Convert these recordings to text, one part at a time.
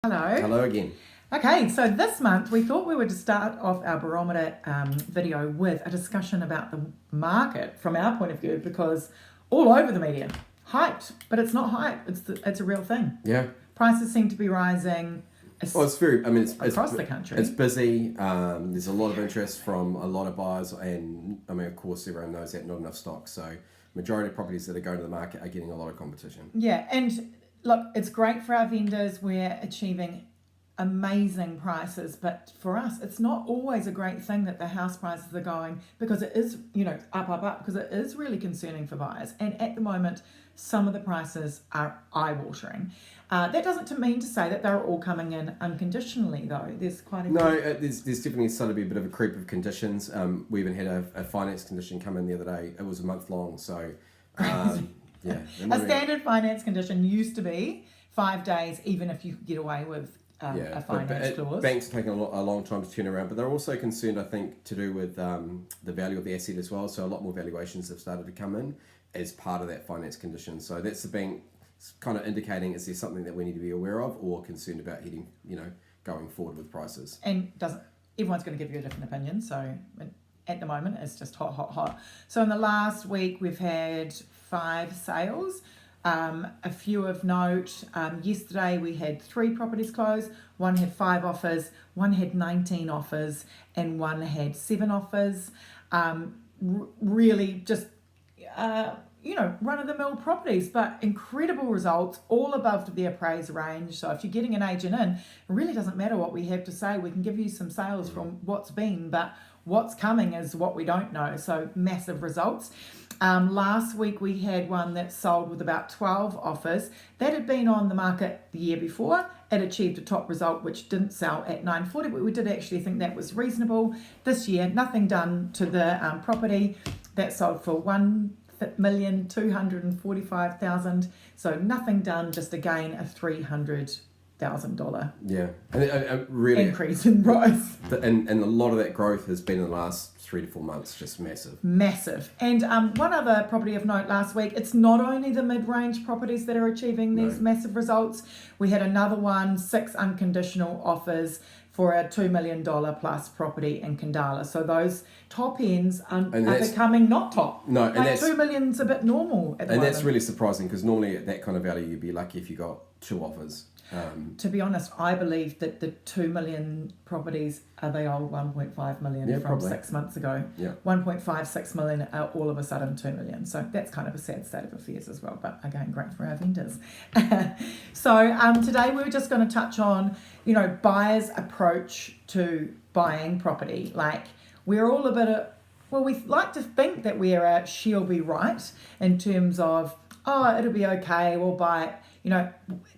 Hello. Hello again. Okay, so this month we thought we would start off our barometer video with a discussion about the market from our point of view, because all over the media, hyped, but it's not hype. It's a real thing. Yeah. Prices seem to be rising. Well, it's very. I mean, it's across the country. It's busy. There's a lot of interest from a lot of buyers, and I mean, of course, everyone knows that not enough stock. So, majority of properties that are going to the market are getting a lot of competition. Yeah, and look, it's great for our vendors. We're achieving amazing prices, but for us it's not always a great thing that the house prices are going, because it is, up, because it is really concerning for buyers. And at the moment some of the prices are eye-watering. That doesn't mean to say that they're all coming in unconditionally, though. There's quite a there's definitely started to be a bit of a creep of conditions. We even had a finance condition come in the other day. It was a month long, so yeah. A standard finance condition used to be 5 days, even if you could get away with a finance clause. Banks are taking a long time to turn around, but they're also concerned, I think, to do with the value of the asset as well. So a lot more valuations have started to come in as part of that finance condition. So that's the bank kind of indicating, is there something that we need to be aware of or concerned about heading, going forward with prices. And everyone's going to give you a different opinion. So at the moment it's just hot. So in the last week we've had 5 sales. A few of note, yesterday we had 3 properties close. One had 5 offers, one had 19 offers, and one had 7 offers. Really just, run-of-the-mill properties, but incredible results, all above the appraised range. So if you're getting an agent in, it really doesn't matter what we have to say. We can give you some sales from what's been, but what's coming is what we don't know. So massive results. Last week we had one that sold with about 12 offers. That had been on the market the year before. It achieved a top result, which didn't sell at 940, but we did actually think that was reasonable. This year, nothing done to the property. That sold for $1,245,000. So nothing done, just again a $300,000 and really increase in price. And a lot of that growth has been in the last 3 to 4 months, just massive. And one other property of note last week, it's not only the mid-range properties that are achieving these massive results. We had another one, 6 unconditional offers for a $2 million plus property in Kandala. So those top ends are becoming not top. No, and like $2 million's a bit normal at the moment. And that's really surprising, because normally at that kind of value you'd be lucky if you got 2 offers. To be honest, I believe that the 2 million properties are the old 1.5 million from probably 6 months ago. Yeah. 1.56 million are all of a sudden 2 million. So that's kind of a sad state of affairs as well. But again, great for our vendors. So today we're just going to touch on, buyers' approach to buying property. Like, we're all a bit of, we like to think that we're she'll be right in terms of, it'll be okay, we'll buy it.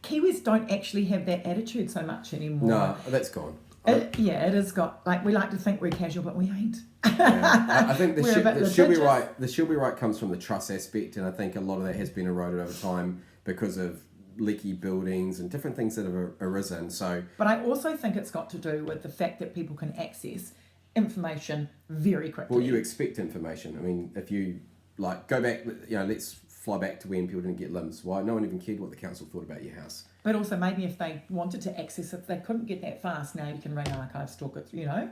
Kiwis don't actually have that attitude so much anymore. No, that's gone. It has got, we like to think we're casual, but we ain't. I think the she'll be right. The she'll be right comes from the trust aspect, and I think a lot of that has been eroded over time because of leaky buildings and different things that have arisen. So, but I also think it's got to do with the fact that people can access information very quickly. Well, you expect information. I mean, if you go back, let's fly back to when people didn't get limbs. Why? No one even cared what the council thought about your house. But also, maybe if they wanted to access it, they couldn't get that fast. Now you can ring archive, stalk it, Yeah.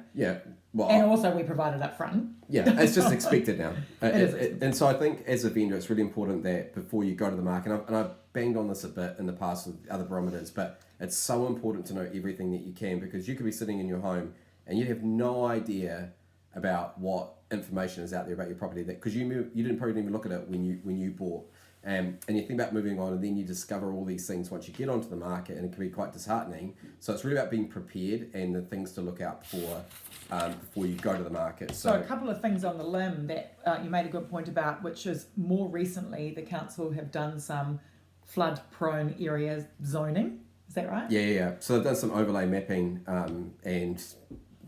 Well, and also we provide it up front. Yeah, it's just expected now. Expected. And so I think as a vendor, it's really important that before you go to the market, and I've banged on this a bit in the past with other barometers, but it's so important to know everything that you can, because you could be sitting in your home and you have no idea about what information is out there about your property, that because you probably didn't even look at it when you bought, and you think about moving on, and then you discover all these things once you get onto the market, and it can be quite disheartening. So it's really about being prepared and the things to look out for before you go to the market. So a couple of things on the limb that you made a good point about, which is more recently the council have done some flood prone area zoning. Is that right? Yeah. So they've done some overlay mapping, and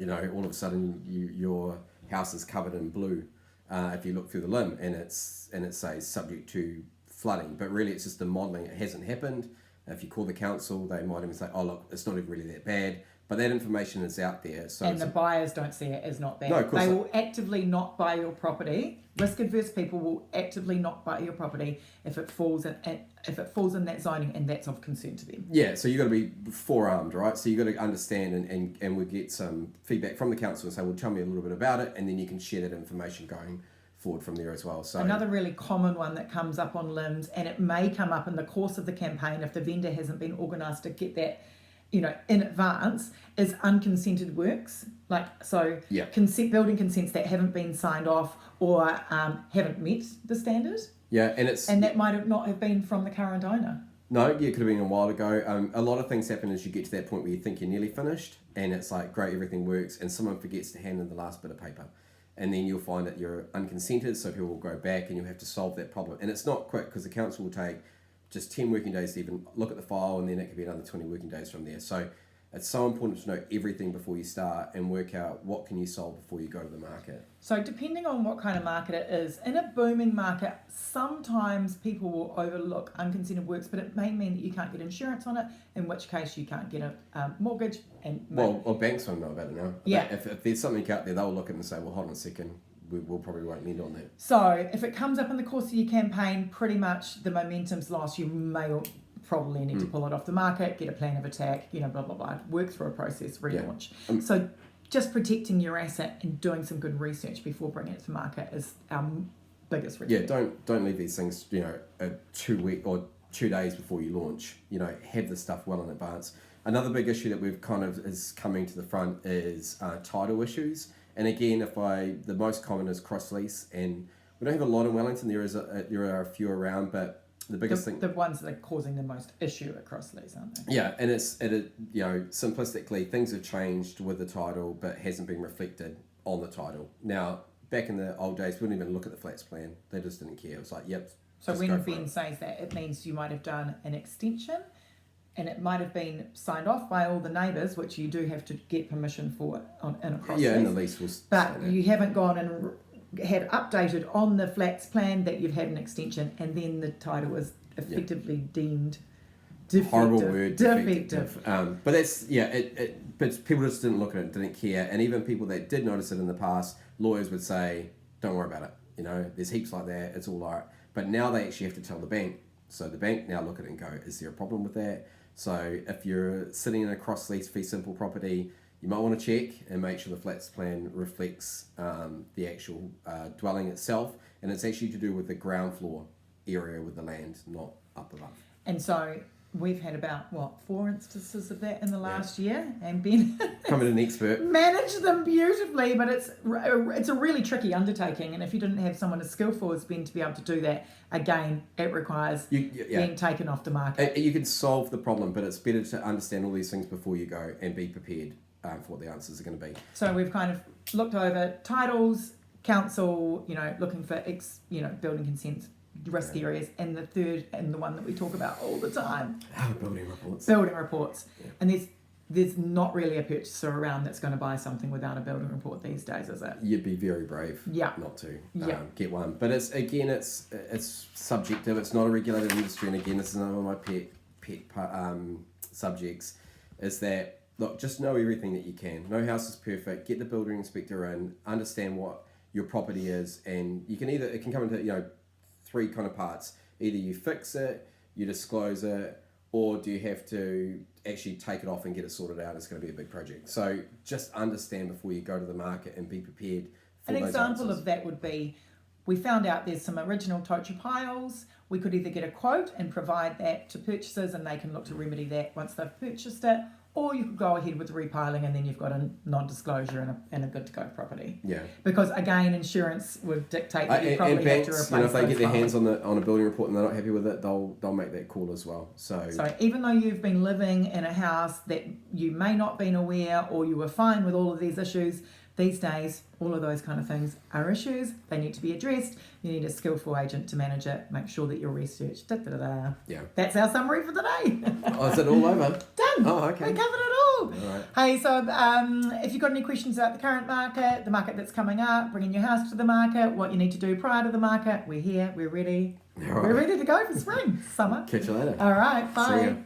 all of a sudden your house is covered in blue if you look through the limb, and it says subject to flooding, but really it's just the modelling. It hasn't happened. If you call the council, they might even say, oh, look, it's not even really that bad. But that information is out there. So and the buyers don't see it as not bad. No, of course they not. will actively not buy your property. Risk-averse people will actively not buy your property if it falls in that zoning and that's of concern to them. Yeah, so you've got to be forearmed, right? So you've got to understand and we'll get some feedback from the council and say, well, tell me a little bit about it, and then you can share that information going forward from there as well. So another really common one that comes up on limbs, and it may come up in the course of the campaign if the vendor hasn't been organised to get that, in advance, is unconsented works. Yeah. Building consents that haven't been signed off or haven't met the standard. Yeah, and that might not have been from the current owner. No, yeah, it could have been a while ago. A lot of things happen as you get to that point where you think you're nearly finished, and it's like, great, everything works, and someone forgets to hand in the last bit of paper. And then you'll find that you're unconsented, so people will go back and you'll have to solve that problem. And it's not quick, because the council will take just 10 working days to even look at the file, and then it could be another 20 working days from there. So it's so important to know everything before you start and work out what can you solve before you go to the market. So depending on what kind of market it is, in a booming market, sometimes people will overlook unconsented works, but it may mean that you can't get insurance on it, in which case you can't get a mortgage. Well, banks don't know about it now. Yeah. If there's something out there, they'll look at it and say, well, hold on a second, we'll probably won't lend on that. So if it comes up in the course of your campaign, pretty much the momentum's lost. You may probably need to pull it off the market, get a plan of attack, blah, blah, blah, work through a process, relaunch. Yeah. So just protecting your asset and doing some good research before bringing it to market is our biggest recommendation. Yeah, don't leave these things, 2 weeks or 2 days before you launch. Have the stuff well in advance. Another big issue that we've kind of is coming to the front is title issues. And again, the most common is cross lease, and we don't have a lot in Wellington. There are a few around, but the biggest thing, the ones that are causing the most issue across lease, aren't they? Yeah, and simplistically, things have changed with the title, but hasn't been reflected on the title. Now, back in the old days, we wouldn't even look at the flats plan. They just didn't care. It was like, yep. So when Ben says that, it means you might have done an extension, and it might have been signed off by all the neighbours, which you do have to get permission for in a cross lease. Yeah, and the lease was. But you haven't gone and had updated on the flats plan that you've had an extension, and then the title was effectively deemed defective. Horrible word, defective. But that's but people just didn't look at it, didn't care, and even people that did notice it in the past, lawyers would say, "Don't worry about it. There's heaps like that. It's all right." But now they actually have to tell the bank. So the bank now look at it and go, "Is there a problem with that?" So if you're sitting in a cross lease fee simple property, you might want to check and make sure the flats plan reflects the actual dwelling itself, and it's actually to do with the ground floor area with the land, not up above. And so we've had about 4 instances of that in the last year, and Ben Coming an expert managed them beautifully, but it's a really tricky undertaking, and if you didn't have someone as skillful as Ben to be able to do that, again, it requires being taken off the market. You can solve the problem, but it's better to understand all these things before you go and be prepared for what the answers are going to be. So we've kind of looked over titles, council, looking for building consents, risk areas, and the third, and the one that we talk about all the time, Building reports. Yeah. And there's not really a purchaser around that's going to buy something without a building report these days, is it? You'd be very brave not to get one. But it's subjective. It's not a regulated industry, and again, this is another one of my pet subjects, is that, look, just know everything that you can. No house is perfect. Get the building inspector in, understand what your property is, and it can come into 3 kind of parts. Either you fix it, you disclose it, or do you have to actually take it off and get it sorted out? It's going to be a big project. So just understand before you go to the market and be prepared for An those example answers. of that would be, we found out there's some original tocha piles. We could either get a quote and provide that to purchasers, and they can look to remedy that once they've purchased it, or you could go ahead with the repiling, and then you've got a non-disclosure and a good-to-go property. Yeah. Because again, insurance would dictate that you probably banks, have to replace if they get their piles. hands on a building report and they're not happy with it, they'll make that call as well. So even though you've been living in a house that you may not been aware, or you were fine with all of these issues, these days, all of those kind of things are issues. They need to be addressed. You need a skillful agent to manage it. Make sure that your research. Yeah. That's our summary for the day. Is it all over? Done. Oh, okay. We covered it all. All right. Hey, so if you've got any questions about the current market, the market that's coming up, bringing your house to the market, what you need to do prior to the market, we're here. We're ready. All right. We're ready to go for spring, summer. Catch you later. All right. Bye. See ya.